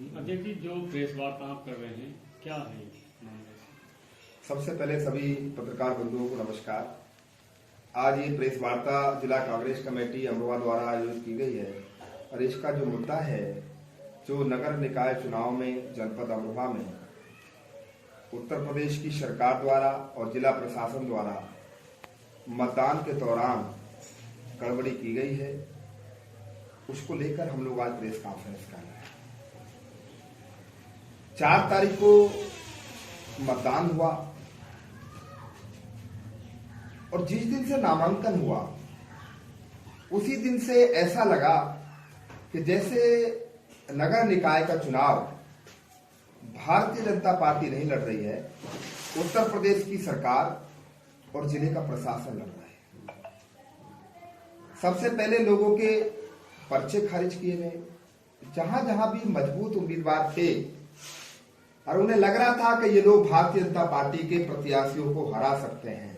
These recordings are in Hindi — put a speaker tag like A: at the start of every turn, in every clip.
A: अध्यक्ष जी, जो प्रेस वार्ता आप कर रहे हैं क्या है?
B: सबसे पहले सभी पत्रकार बंधुओं को नमस्कार। आज ये प्रेस वार्ता जिला कांग्रेस कमेटी अमरोहा द्वारा आयोजित की गई है और इसका जो मुद्दा है, जो नगर निकाय चुनाव में जनपद अमरोहा में उत्तर प्रदेश की सरकार द्वारा और जिला प्रशासन द्वारा मतदान के दौरान गड़बड़ी की गई है, उसको लेकर हम लोग आज प्रेस कॉन्फ्रेंस कर रहे हैं। 4 तारीख को मतदान हुआ और जिस दिन से नामांकन हुआ उसी दिन से ऐसा लगा कि जैसे नगर निकाय का चुनाव भारतीय जनता पार्टी नहीं लड़ रही है, उत्तर प्रदेश की सरकार और जिले का प्रशासन लड़ रहा है। सबसे पहले लोगों के पर्चे खारिज किए गए, जहां जहां भी मजबूत उम्मीदवार थे और उन्हें लग रहा था कि ये लोग भारतीय जनता पार्टी के प्रत्याशियों को हरा सकते हैं,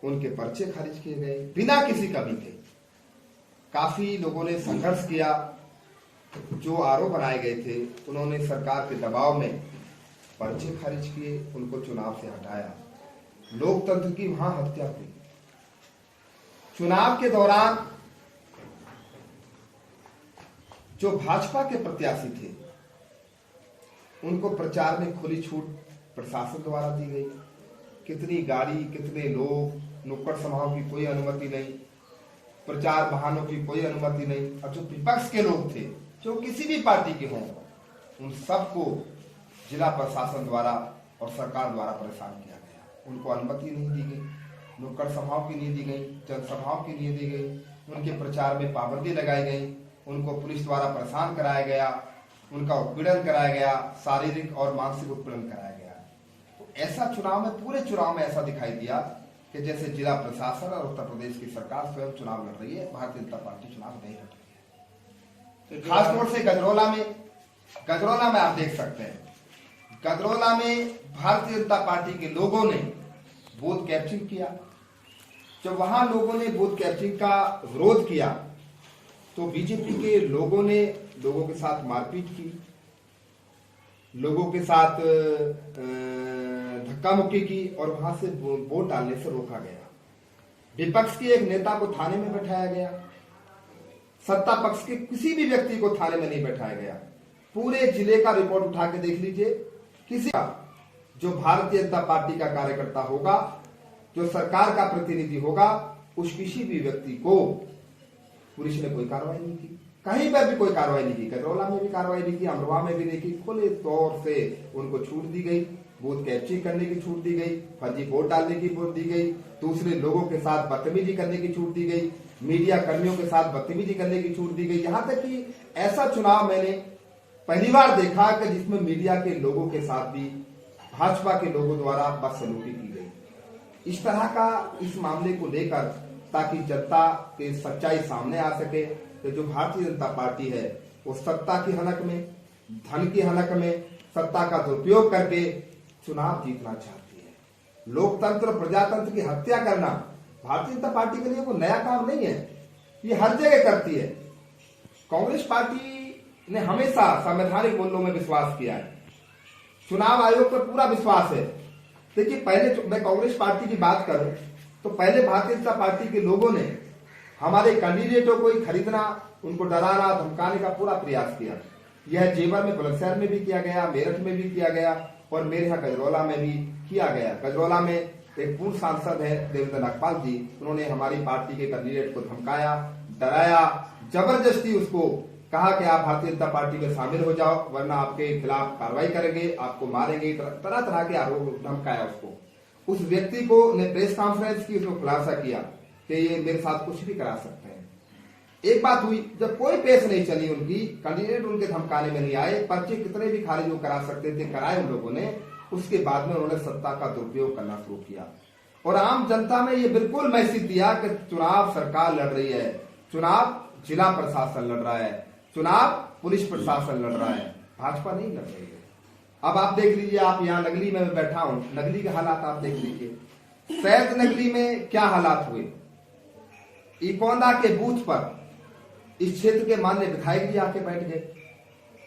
B: उनके पर्चे खारिज किए गए बिना किसी कमी के। काफी लोगों ने संघर्ष किया, जो आरोप बनाए गए थे उन्होंने सरकार के दबाव में पर्चे खारिज किए, उनको चुनाव से हटाया। लोकतंत्र की वहां हत्या हुई। चुनाव के दौरान जो भाजपा के प्रत्याशी थे उनको प्रचार में खुली छूट प्रशासन द्वारा दी गई। कितनी गाड़ी, कितने लोग, नुक्कड़ सभाओं की कोई अनुमति नहीं, प्रचार वाहनों की कोई अनुमति नहीं। और जो विपक्ष के लोग थे, जो किसी भी पार्टी के हों, उन सबको जिला प्रशासन द्वारा और सरकार द्वारा परेशान किया गया। उनको अनुमति नहीं दी गई, नुक्कड़ सभाओं की नहीं दी गई, जनसभाओं की नहीं दी गई, उनके प्रचार में पाबंदी लगाई गई, उनको पुलिस द्वारा परेशान कराया गया, उनका उत्पीड़न कराया गया, शारीरिक और मानसिक उत्पीड़न कराया गया। तो ऐसा चुनाव में, पूरे चुनाव में ऐसा दिखाई दिया कि जैसे जिला प्रशासन और उत्तर प्रदेश की सरकार स्वयं चुनाव लड़ रही है, भारतीय जनता पार्टी चुनाव नहीं लड़ रही है। तो खासतौर से गजरौला में आप देख सकते हैं, गजरौला में भारतीय जनता पार्टी के लोगों ने बूथ कैप्चरिंग किया। जब वहां लोगों ने बूथ कैप्चरिंग का विरोध किया तो बीजेपी के लोगों ने लोगों के साथ मारपीट की, लोगों के साथ धक्का मुक्की की और वहां से वोट डालने से रोका गया। विपक्ष के एक नेता को थाने में बैठाया गया, सत्ता पक्ष के किसी भी व्यक्ति को थाने में नहीं बैठाया गया। पूरे जिले का रिपोर्ट उठा के देख लीजिए, किसी का जो भारतीय जनता पार्टी का कार्यकर्ता होगा, जो सरकार का प्रतिनिधि होगा, उस किसी भी व्यक्ति को पुलिस ने कोई कार्रवाई नहीं की, कहीं पर भी कोई कार्रवाई नहीं की। गजरौला में भी कार्रवाई नहीं की, अमरोहा में भी नहीं की। खुले तौर से उनको छूट दी गई, बूथ कैप्चरिंग करने की छूट दी गई, फर्जी वोट डालने की छूट दी गई, दूसरे लोगों के साथ बदतमीजी करने की छूट दी गई, मीडिया कर्मियों के साथ बदतमीजी करने की छूट दी गई। यहां तक कि ऐसा चुनाव मैंने पहली बार देखा कि जिसमें मीडिया के लोगों के साथ भी भाजपा के लोगों द्वारा बदसलूकी की गई। इस तरह का इस मामले को लेकर, ताकि जनता के सच्चाई सामने आ सके कि जो भारतीय जनता पार्टी है वो सत्ता की हनक में, धन की हनक में, सत्ता का दुरुपयोग करके चुनाव जीतना चाहती है। लोकतंत्र, प्रजातंत्र की हत्या करना भारतीय जनता पार्टी के लिए कोई नया काम नहीं है, ये हर जगह करती है। कांग्रेस पार्टी ने हमेशा संवैधानिक मूल्यों में विश्वास किया है, चुनाव आयोग पर पूरा विश्वास है। देखिए, पहले मैं कांग्रेस पार्टी की बात करूं तो पहले भारतीय जनता पार्टी के लोगों ने हमारे कैंडिडेटों को ही खरीदना, उनको डराना, धमकाने का पूरा प्रयास किया। यह जेवर में, बुलंदशहर में भी किया गया, मेरठ में भी किया गया और मेरे यहाँ गजरौला में भी किया गया। गजरौला में एक पूर्व सांसद है देवेंद्र नागपाल जी, उन्होंने हमारी पार्टी के कैंडिडेट को धमकाया, डराया, जबरदस्ती उसको कहा कि आप भारतीय जनता पार्टी में शामिल हो जाओ वरना आपके खिलाफ कार्रवाई करेंगे, आपको मारेंगे, तरह तरह के आरोप धमकाया उसको। उस व्यक्ति को ने प्रेस कॉन्फ्रेंस की, उसको खुलासा किया कि ये मेरे साथ कुछ भी करा सकते हैं। एक बात हुई, जब कोई पेश नहीं चली उनकी, कैंडिडेट उनके धमकाने में नहीं आए, पर्चे कितने भी खारिज वो करा सकते थे कराए उन लोगों ने, उसके बाद में उन्होंने सत्ता का दुरुपयोग करना शुरू किया और आम जनता में ये बिल्कुल मैसेज दिया कि चुनाव सरकार लड़ रही है, चुनाव जिला प्रशासन लड़ रहा है, चुनाव पुलिस प्रशासन लड़ रहा है, भाजपा नहीं लड़ रही है। अब आप देख लीजिए, आप यहाँ नगली में बैठा हूं, नगली के हालात आप देख लीजिए। सैद नगली में क्या हालात हुए, इकोंदा के बूथ पर इस क्षेत्र के माननीय विधायक जी आके बैठ गए,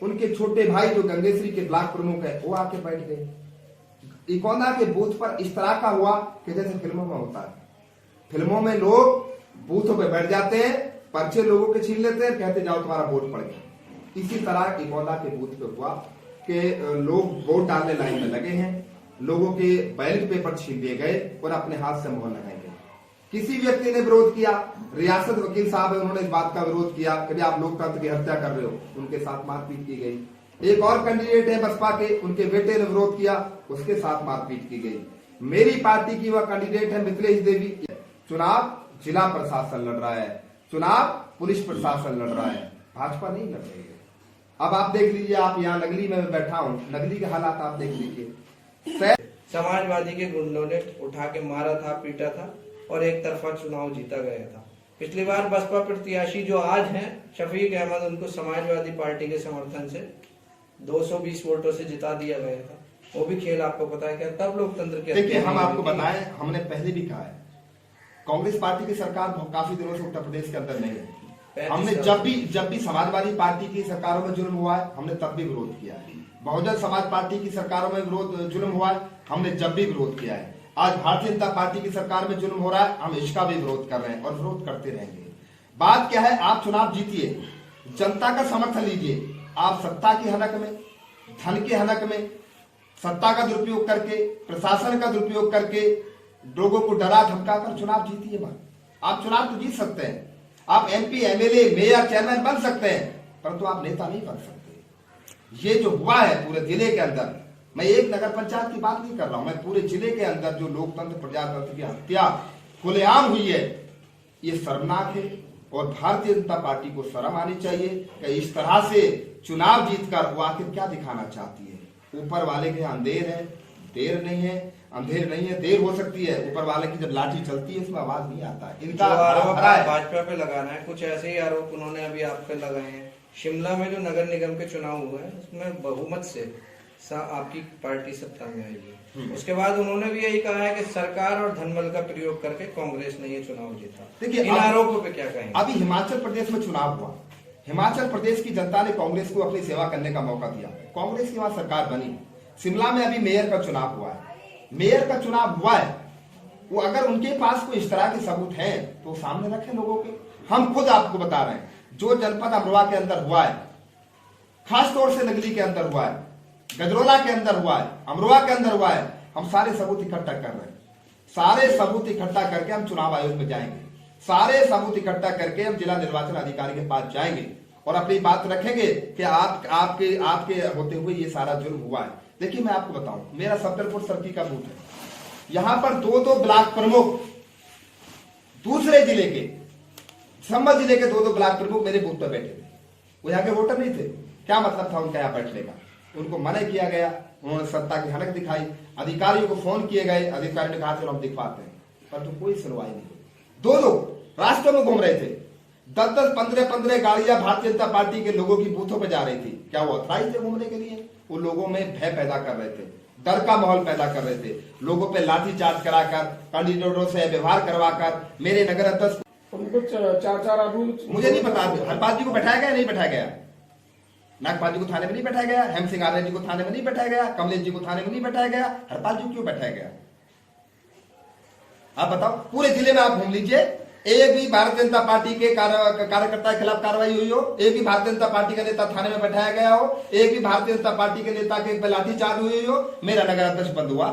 B: उनके छोटे भाई जो गंगेश्वरी के ब्लॉक प्रमुख है वो आके बैठ गए। इकोना के बूथ पर इस तरह का हुआ कि जैसे फिल्मों में होता है। फिल्मों में लोग बूथों पे बैठ जाते हैं, पर्चे लोगों के छीन लेते हैं, कहते जाओ तुम्हारा वोट पड़ गया। इसी तरह इकोना के बूथ पे हुआ कि लोग वोट डालने लाइन में लगे हैं, लोगों के बैलेट पेपर छीन लिए गए और अपने हाथ से मोहर लगाए गए। किसी व्यक्ति ने विरोध किया, रियासत वकील साहब है, उन्होंने इस बात का विरोध किया कि आप लोकतंत्र की हत्या कर रहे हो, उनके साथ मारपीट की गई। एक और कैंडिडेट है बसपा के, उनके बेटे ने विरोध किया, उसके साथ मारपीट की गई। मेरी पार्टी की वह कैंडिडेट है मिथिलेश देवी। चुनाव जिला प्रशासन लड़ रहा है, चुनाव पुलिस प्रशासन लड़ रहा है, भाजपा नहीं लड़ रही है। अब आप देख लीजिए, आप यहाँ नगली में बैठा हूं, नगली के हालात आप देख लीजिए।
C: समाजवादी के गुंडों ने उठा के मारा था, पीटा था और एक तरफा चुनाव जीता गया था। पिछली बार बसपा प्रत्याशी जो आज हैं शफीक अहमद, उनको समाजवादी पार्टी के समर्थन से 220 वोटों से जिता दिया गया था। वो भी खेल आपको पता है क्या? तब लोकतंत्र के
B: देखिए, हम आपको बताएं, हमने पहले भी कहा है, कांग्रेस पार्टी की सरकार काफी दिनों से उत्तर प्रदेश के अंदर नहीं है। हमने जब भी समाजवादी पार्टी की सरकारों में जुल्म हुआ है, हमने तब भी विरोध किया है। बहुजन समाज पार्टी की सरकारों में जुल्म हुआ है, हमने जब भी विरोध किया है। आज भारतीय जनता पार्टी की सरकार में जुल्म हो रहा है, हम इसका भी विरोध कर रहे हैं और विरोध करते रहेंगे। बात क्या है, आप चुनाव जीतिए, जनता का समर्थन लीजिए। आप सत्ता की हनक में, धन के हनक में, सत्ता का दुरुपयोग करके, प्रशासन का दुरुपयोग करके लोगों को डरा धमका कर चुनाव जीतिए मत। आप चुनाव तो जीत सकते हैं, आप एमपी, एमएलए, मेयर, चेयरमैन बन सकते हैं, परंतु आप नेता नहीं बन सकते। ये जो हुआ है पूरे जिले के अंदर, मैं एक नगर पंचायत की बात नहीं कर रहा हूं, मैं पूरे जिले के अंदर जो लोकतंत्र प्रजातंत्र की हत्या खुलेआम हुई है, ये शर्मनाक है। और भारतीय जनता पार्टी को शर्म आनी चाहिए कि इस तरह से चुनाव जीतकर वो आखिर क्या दिखाना चाहती है। ऊपर वाले के अंधेर है, देर नहीं है, अंधेर नहीं है, देर हो सकती है। ऊपर वाले की जब लाठी चलती है उसमें आवाज नहीं आता है। इनका
C: आरोप भाजपा पे लगाना है, कुछ ऐसे ही आरोप उन्होंने अभी आप पे लगाए हैं। शिमला में जो नगर निगम के चुनाव हुए हैं उसमें बहुमत से आपकी पार्टी सत्ता में आएगी। उसके बाद उन्होंने भी यही कहा है कि सरकार और धनबल का प्रयोग करके कांग्रेस ने ये चुनाव जीता।
B: देखिए,
C: इन आरोपों पे क्या कहेंगे?
B: अभी हिमाचल प्रदेश में चुनाव हुआ, हिमाचल प्रदेश की जनता ने कांग्रेस को अपनी सेवा करने का मौका दिया, कांग्रेस की वहां सरकार बनी। शिमला में अभी मेयर का चुनाव हुआ है, मेयर का चुनाव हुआ है, वो अगर उनके पास कोई इस तरह के सबूत हैं तो सामने रखें लोगों के। हम खुद आपको बता रहे हैं, जो जनपद अमरोहा के अंदर हुआ है, खास तौर से नगली के अंदर हुआ है, गजरोला के अंदर हुआ है, अमरोहा के अंदर हुआ है, हम सारे सबूत इकट्ठा कर रहे हैं। सारे सबूत इकट्ठा करके हम चुनाव आयोग में जाएंगे, सारे सबूत इकट्ठा करके हम जिला निर्वाचन अधिकारी के पास जाएंगे और अपनी बात रखेंगे कि आपके होते हुए ये सारा जुर्म हुआ है। देखिए, मैं आपको बताऊं, मेरा सफदरपुर सर्किल का बूथ है, यहां पर दो ब्लॉक प्रमुख दूसरे जिले के, संबल जिले के दो ब्लॉक प्रमुख मेरे बूथ पर बैठे थे। वो यहाँ के वोटर नहीं थे, क्या मतलब था उनका यहाँ बैठने का? उनको मना किया गया, उन्होंने सत्ता की हनक दिखाई, अधिकारियों को फोन किए गए, अधिकारी ने कहा चलो हम दिखवाते हैं, परंतु कोई सुनवाई नहीं हुई। दो लोग रास्तों में घूम रहे थे, 10-10, 15-15 गाड़ियां भारतीय जनता पार्टी के लोगों की बूथों पर जा रही थी। क्या वो ऑथराइज थे घूमने के लिए? वो लोगों में भय पैदा कर रहे थे, डर का माहौल पैदा कर रहे थे, लोगों पे लाठीचार्ज कराकर, कैंडिडेटों से व्यवहार करवाकर, मेरे नगर अध्यक्ष
D: उनको 4 आरोप,
B: मुझे नहीं पता हरपाल जी को बैठाया गया नहीं बैठाया गया, नागपाल जी को थाने में नहीं बैठाया गया, हेम सिंह आर्य जी को थाने में नहीं बैठाया गया, कमलेश जी को थाने में नहीं बैठाया गया, हरपाल जी को क्यों बैठाया गया? आप बताओ, पूरे जिले में आप घूम लीजिए, एक भी भारतीय जनता पार्टी के कार्यकर्ता के खिलाफ कार्रवाई हुई हो, एक भी भारतीय जनता पार्टी का नेता थाने में बैठाया गया हो, एक भी भारतीय जनता पार्टी के नेता के लाठीचार्ज हुई हो, मेरा नगर अध्यक्ष बंद हुआ,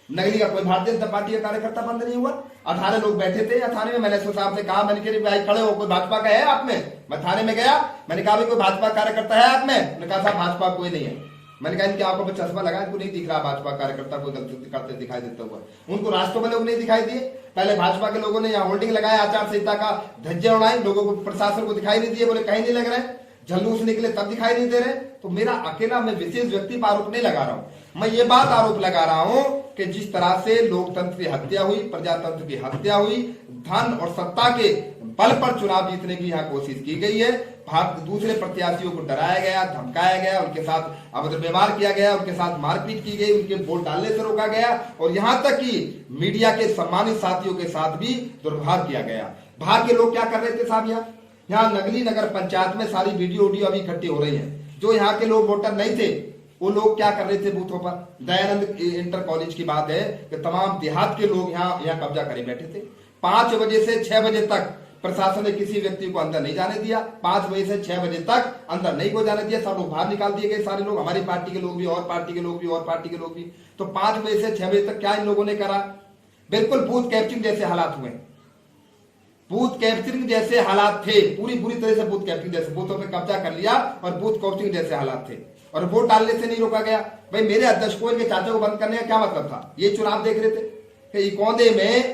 B: नगली का कोई भारतीय जनता पार्टी का कार्यकर्ता बंद नहीं हुआ। 18 लोग बैठे थे थाने में, मैंने साहब से कहा, मैंने कहा भाई खड़े हो, कोई भाजपा का है आप में? मैं थाने में गया, मैंने कहा भाई कोई भाजपा कार्यकर्ता है आप में? मैंने कहा साहब भाजपा कोई नहीं है। मैंने कहा इनकी आंखों पर चश्मा लगा, इनको नहीं दिख रहा भाजपा कार्यकर्ता को गलती करते दिखाई देता हुआ। उनको रास्तों में लोग नहीं दिखाई दिए, पहले भाजपा के लोगों ने यहाँ होल्डिंग लगाया, आचार संहिता का धज्जे उड़ाई, लोगों को प्रशासन को दिखाई नहीं दिए, बोले कहीं नहीं लग रहे, झल्लूस निकले तब दिखाई नहीं दे रहे। तो मेरा अकेला, मैं विशेष व्यक्ति पर आरोप नहीं लगा रहा हूं, मैं ये बात आरोप लगा रहा हूं कि जिस तरह से लोकतंत्र की हत्या हुई, प्रजातंत्र की हत्या हुई, धन और सत्ता के बल पर चुनाव जीतने की यहाँ कोशिश की गई है। दूसरे प्रत्याशियों को डराया गया, धमकाया गया, उनके साथ अभद्र व्यवहार किया गया, उनके साथ मारपीट की गई, उनके वोट डालने से रोका गया और यहां तक कि मीडिया के सम्मानित साथियों के साथ भी दुर्व्यवहार किया गया। बाहर के लोग क्या कर रहे थे साहब, यहाँ नगली नगर पंचायत में सारी वीडियो अभी इकट्ठी हो रही है, जो यहाँ के लोग वोटर नहीं थे वो लोग क्या कर रहे थे बूथों पर। दयानंद इंटर कॉलेज की बात है कि तमाम देहात के लोग यहाँ कब्जा करे बैठे थे। 5 बजे से 6 बजे तक प्रशासन ने किसी व्यक्ति को अंदर नहीं जाने दिया। 5 बजे से 6 बजे तक अंदर नहीं को जाने दिया। सब लोग बाहर निकाल दिए गए, सारे लोग, हमारी पार्टी के लोग भी और पार्टी के लोग भी और पार्टी के लोग भी। तो 5 बजे से 6 बजे तक क्या इन लोगों ने करा? बिल्कुल बूथ कैप्चरिंग जैसे हालात हुए। बूथ कैप्चरिंग जैसे हालात थे, पूरी तरह से बूथ कैप्चरिंग जैसे, बूथों पे कब्जा कर लिया और बूथ कैप्चरिंग जैसे हालात थे। और वोट डालने से नहीं रोका गया। भाई मेरे अध्यक्ष को इनके चाचा को बंद करने का क्या मतलब था? ये चुनाव देख रहे थे कि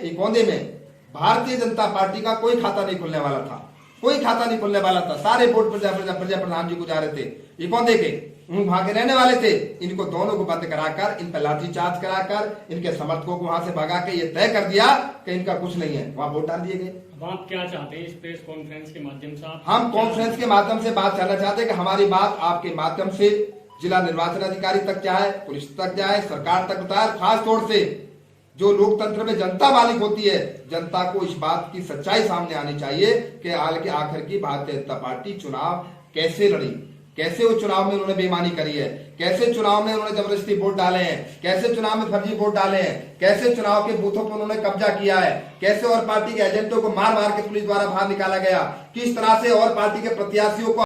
B: इकौंदे में भारतीय जनता पार्टी का कोई खाता नहीं खुलने वाला था, कोई खाता नहीं खुलने वाला था। सारे वोट प्रजा प्रधान जी को जा रहे थे, इकौंदे के वहां के रहने वाले थे। इनको दोनों को बंद कराकर, इन पर लाठीचार्ज कराकर, इनके समर्थकों को वहां से भगा के ये तय कर दिया कि इनका कुछ नहीं है, वहां वोट डाल दिए गए।
A: अब आप क्या चाहते हैं इस प्रेस कॉन्फ्रेंस के माध्यम से?
B: हम कॉन्फ्रेंस के माध्यम से बात करना चाहते हैं कि हमारी बात आपके माध्यम से जिला निर्वाचन अधिकारी तक जाए, पुलिस तक जाए, सरकार तक बताए। खास तौर से जो लोकतंत्र में जनता मालिक होती है, जनता को इस बात की सच्चाई सामने आनी चाहिए कि आखिर की भारतीय जनता पार्टी चुनाव कैसे लड़ी, कैसे वो चुनाव में उन्होंने बेईमानी करी है, कैसे चुनाव में उन्होंने जबरदस्ती वोट डाले हैं, कैसे चुनाव में फर्जी वोट डाले हैं, कैसे चुनाव के बूथों पर उन्होंने कब्जा किया है, कैसे और पार्टी के एजेंटों को मार मार के पुलिस द्वारा बाहर निकाला गया, किस तरह से और पार्टी के प्रत्याशियों को